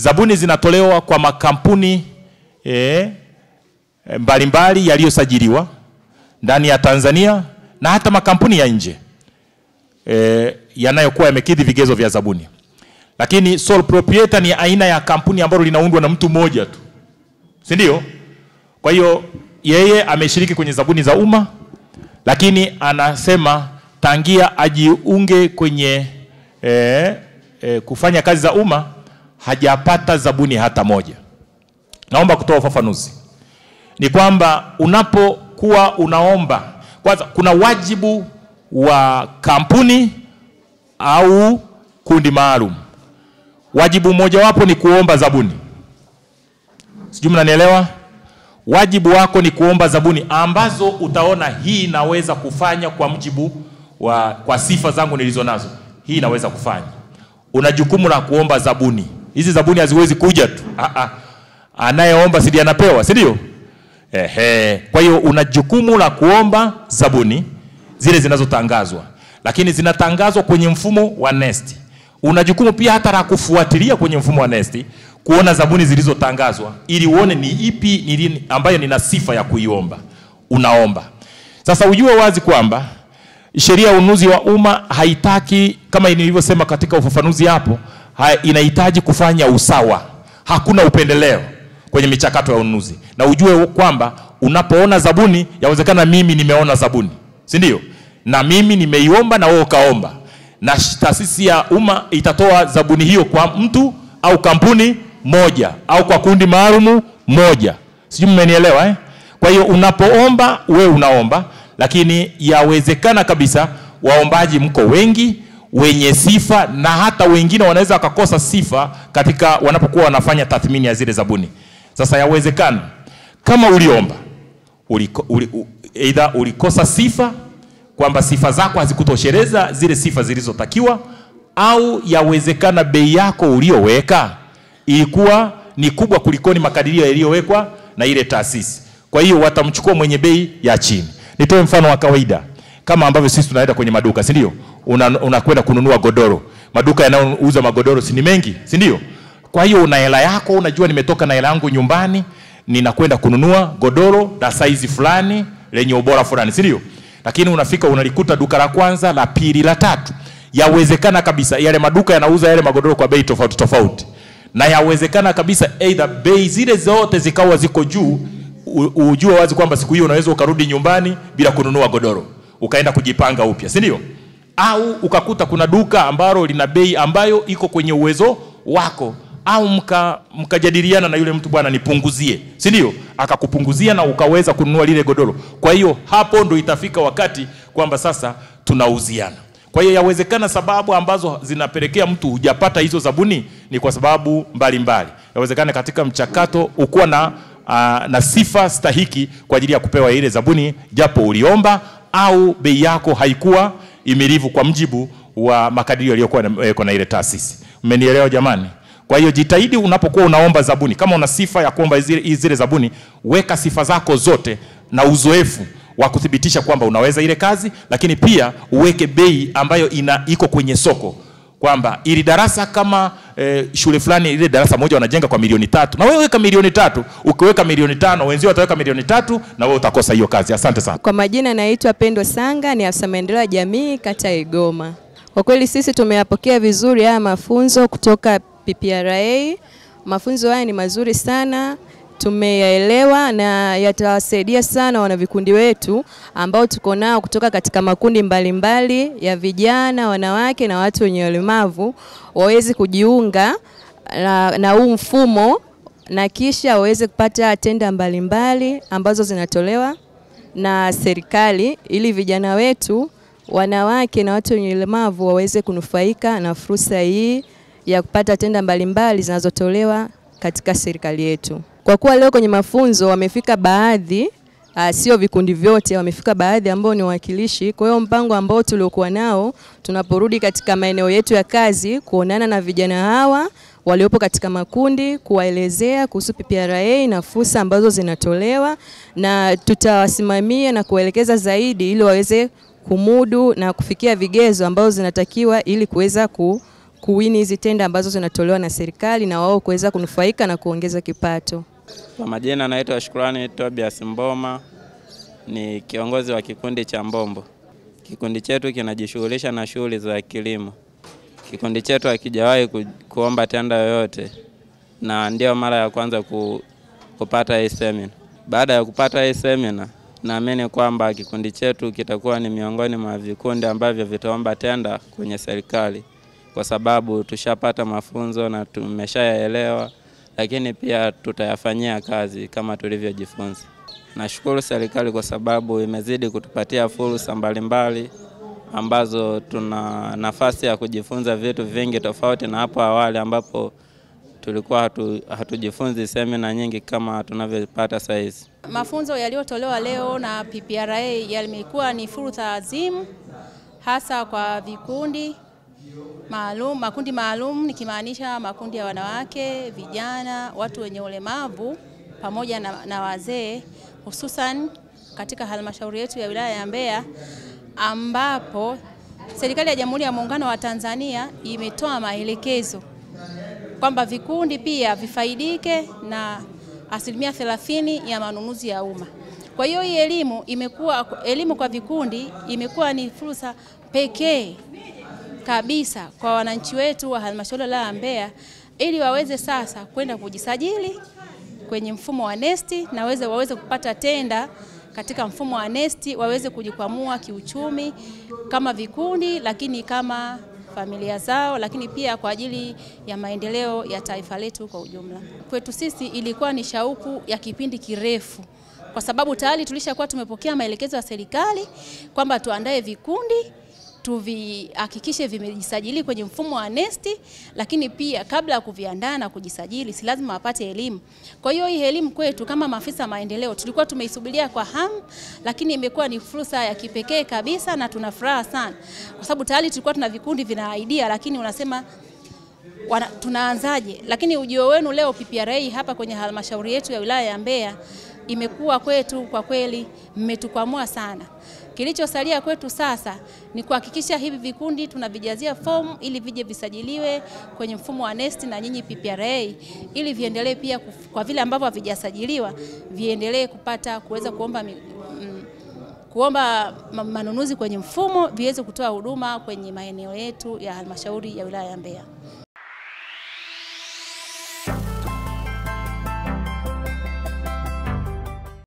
Zabuni zinatolewa kwa makampuni mbalimbali yaliyosajiliwa ndani ya Tanzania na hata makampuni ya nje yanayokuwa yamekidhi vigezo vya zabuni. Lakini sole proprietor ni aina ya kampuni ambalo linaundwa na mtu mmoja tu, si ndio? Kwa hiyo yeye ameshiriki kwenye zabuni za umma, lakini anasema tangia ajiunge kwenye kufanya kazi za umma hajapata zabuni hata moja. Naomba kutoa ufafanuzi. Ni kwamba unapokuwa unaomba, kwanza kuna wajibu wa kampuni au kundi maalum. Wajibu mmoja wapo ni kuomba zabuni. Sijui mnanielewa? Wajibu wako ni kuomba zabuni ambazo utaona hii naweza kufanya kwa mujibu kwa sifa zangu nilizonazo. Hii naweza kufanya. Una jukumu la kuomba zabuni. Hizi zabuni haziwezi kuja tu. Anayeomba si anapewa, si ndio? Kwa hiyo una jukumu la kuomba zabuni zile zinazotangazwa. Lakini zinatangazwa kwenye mfumo wa NeST. Una jukumu pia hata la kufuatilia kwenye mfumo wa NeST kuona zabuni zilizotangazwa ili uone ni ipi ambayo nina sifa ya kuiomba. Unaomba. Sasa ujue wazi kwamba sheria ya ununuzi wa umma haitaki, kama nilivyosema katika ufafanuzi hapo, inahitaji kufanya usawa. Hakuna upendeleo kwenye michakato ya ununuzi. Na ujue kwamba unapoona zabuni, yawezekana mimi nimeona zabuni, si ndio? Na mimi nimeiomba na wewe ukaomba. Na taasisi ya umma itatoa zabuni hiyo kwa mtu au kampuni moja au kwa kundi maalum moja. Sijui mmenielewa Kwa hiyo unapoomba wewe unaomba, lakini yawezekana kabisa waombaji mko wengi wenye sifa, na hata wengine wanaweza wakakosa sifa katika wanapokuwa wanafanya tathmini ya zile zabuni. Sasa yawezekana kama uliomba either ulikosa sifa, kwamba sifa zako hazikutosheleza zile sifa zilizotakiwa, au yawezekana bei yako ulioweka ilikuwa ni kubwa kulikoni makadirio yaliyowekwa na ile taasisi. Kwa hiyo watamchukua mwenye bei ya chini. Nitoe mfano wa kawaida. Kama ambavyo sisi tunaenda kwenye maduka, si ndio? Unakwenda kununua godoro. Maduka yanayouza magodoro si ni mengi, si ndio? Kwa hiyo una hela yako, unajua nimetoka na hela yangu nyumbani, ninakwenda kununua godoro la size fulani lenye ubora fulani, si ndio? Lakini unafika unalikuta duka la kwanza, la pili, la tatu. Yawezekana kabisa yale maduka yanauza yale magodoro kwa bei tofauti tofauti. Na yawezekana kabisa either bei zile zote zikawa ziko juu, ujue wazi kwamba siku hiyo unaweza ukarudi nyumbani bila kununua godoro, ukaenda kujipanga upya, si ndio? Au ukakuta kuna duka ambalo lina bei ambayo iko kwenye uwezo wako, au mkajadiliana na yule mtu, bwana nipunguzie, si ndio? Akakupunguzia na ukaweza kununua lile godoro. Kwa hiyo hapo ndo itafika wakati kwamba sasa tunauziana. Kwa hiyo yawezekana sababu ambazo zinapelekea mtu hujapata hizo zabuni ni kwa sababu mbalimbali. Yawezekana katika mchakato ukuwa na sifa stahiki kwa ajili ya kupewa ile zabuni, japo uliomba, au bei yako haikuwa imilivu kwa mjibu wa makadirio yaliyokuwa na ile taasisi. Mmenielewa jamani? Kwa hiyo jitahidi unapokuwa unaomba zabuni, kama una sifa ya kuomba zile zabuni, weka sifa zako zote na uzoefu wa kuthibitisha kwamba unaweza ile kazi, lakini pia uweke bei ambayo iko kwenye soko. Kwamba ili darasa kama shule fulani ile darasa moja wanajenga kwa milioni 3, na wewe weka milioni 3, ukiweka milioni 5 wenzio wataweka milioni 3 na wewe utakosa hiyo kazi. Asante sana. Kwa majina naitwa Pendo Sanga, ni afisa maendeleo ya jamii kata Igoma. Kwa kweli sisi tumeyapokea vizuri haya mafunzo kutoka PPRA. Mafunzo haya ni mazuri sana, tumeyaelewa na yatawasaidia sana wanavikundi wetu ambao tuko nao kutoka katika makundi mbalimbali ya vijana, wanawake na watu wenye ulemavu, waweze kujiunga na huu mfumo na kisha waweze kupata tenda mbalimbali ambazo zinatolewa na serikali, ili vijana wetu, wanawake na watu wenye ulemavu waweze kunufaika na fursa hii ya kupata tenda mbalimbali zinazotolewa katika serikali yetu. Kwa kuwa leo kwenye mafunzo wamefika baadhi, sio vikundi vyote, wamefika baadhi ambao ni wawakilishi. Kwa hiyo mpango ambao tuliokuwa nao, tunaporudi katika maeneo yetu ya kazi, kuonana na vijana hawa waliopo katika makundi, kuwaelezea kuhusu PPRA na fursa ambazo zinatolewa, na tutawasimamia na kuelekeza zaidi ili waweze kumudu na kufikia vigezo ambao zinatakiwa ili kuweza kuwini hizi tenda ambazo zinatolewa na serikali na wao kuweza kunufaika na kuongeza kipato. Kwa majina naitwa Shukrani Tobias Mboma, ni kiongozi wa kikundi cha Mbombo. Kikundi chetu kinajishughulisha na shughuli za kilimo. Kikundi chetu hakijawahi kuomba tenda yoyote na ndio mara ya kwanza kupata hii semina. Baada ya kupata hii semina, naamini kwamba kikundi chetu kitakuwa ni miongoni mwa vikundi ambavyo vitaomba tenda kwenye serikali, kwa sababu tushapata mafunzo na tumeshayaelewa, lakini pia tutayafanyia kazi kama tulivyojifunza. Nashukuru serikali kwa sababu imezidi kutupatia fursa mbalimbali ambazo tuna nafasi ya kujifunza vitu vingi tofauti na hapo awali ambapo tulikuwa hatujifunzi semina nyingi kama tunavyopata sasa hizi. Mafunzo yaliyotolewa leo na PPRA yamekuwa ni fursa azimu hasa kwa vikundi maalum, makundi maalum nikimaanisha makundi ya wanawake, vijana, watu wenye ulemavu pamoja na wazee, hususan katika halmashauri yetu ya wilaya ya Mbeya, ambapo serikali ya Jamhuri ya Muungano wa Tanzania imetoa maelekezo kwamba vikundi pia vifaidike na 30% ya manunuzi ya umma. Kwa hiyo hii elimu kwa vikundi imekuwa ni fursa pekee kabisa kwa wananchi wetu wa halmashauri ya Mbeya, ili waweze sasa kwenda kujisajili kwenye mfumo wa NeST na waweze kupata tenda katika mfumo wa NeST, waweze kujikwamua kiuchumi kama vikundi, lakini kama familia zao, lakini pia kwa ajili ya maendeleo ya taifa letu kwa ujumla. Kwetu sisi ilikuwa ni shauku ya kipindi kirefu, kwa sababu tayari tulishakuwa tumepokea maelekezo ya serikali kwamba tuandae vikundi, tuvihakikishe vimejisajili kwenye mfumo wa NeST, lakini pia kabla ya kuviandaa na kujisajili si lazima wapate elimu. Kwa hiyo hii elimu kwetu kama maafisa maendeleo tulikuwa tumeisubiria kwa hamu, lakini imekuwa ni fursa ya kipekee kabisa na tunafuraha sana. Kwa sababu tayari tulikuwa tuna vikundi vina idea, lakini unasema tunaanzaje? Lakini ujio wenu leo PPRA hapa kwenye halmashauri yetu ya wilaya ya Mbeya imekuwa kwetu kwa kweli mmetukwamua sana. Kilichosalia kwetu sasa ni kuhakikisha hivi vikundi tunavijazia fomu ili vije visajiliwe kwenye mfumo wa NeST na nyinyi PPRA, ili viendelee pia kwa vile ambavyo havijasajiliwa viendelee kuweza kuomba manunuzi kwenye mfumo, viweze kutoa huduma kwenye maeneo yetu ya halmashauri ya wilaya ya Mbeya.